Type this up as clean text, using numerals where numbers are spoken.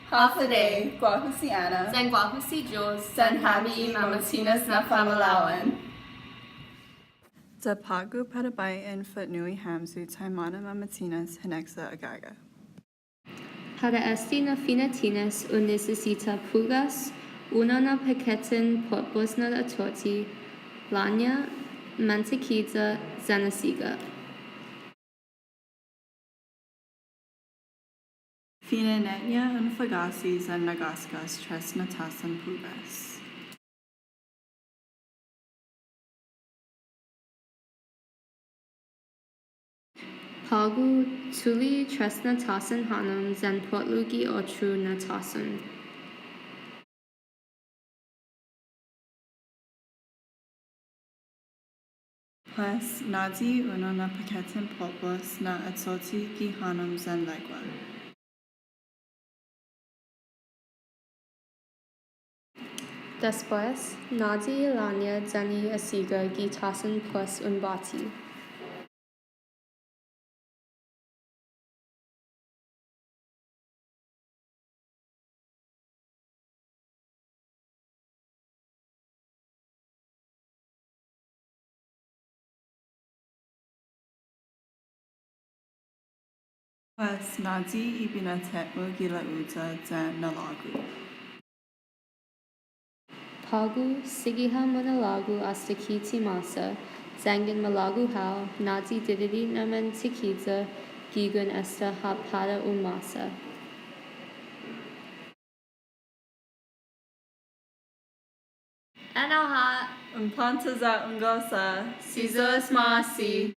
Hafaday, Guahusiana, San Guahusi Jules, San Habi, Mamatinas na Famalawan. Sa Pagu Patabayan Footnui Hamzu Taimanu Mamatinas Hineksa Agaga. Para esti na finatinas o necesita pugas, una na paketin potbos na atoti, lanya, mantequilla, zanasiga. Finanetnya un fagasis and nagaskas tres natasan pugas. Pagu tuli tres natasan hanum zan potlugi otru natasan. Plus nadi uno na paketin potbos na atoti gihanum zen legua. Después, nadi lanya zani asiga gitasan plus un bati. Plus nadi ibinatetmu gila uta zen nalagu. Pagu sigiha manalagu hasta kiti masa, zangin malagu hao, nadi dididi naman tikita, gigun esta hapada umasa. Anaha, Umplanta za ungosa, Sizos Masi.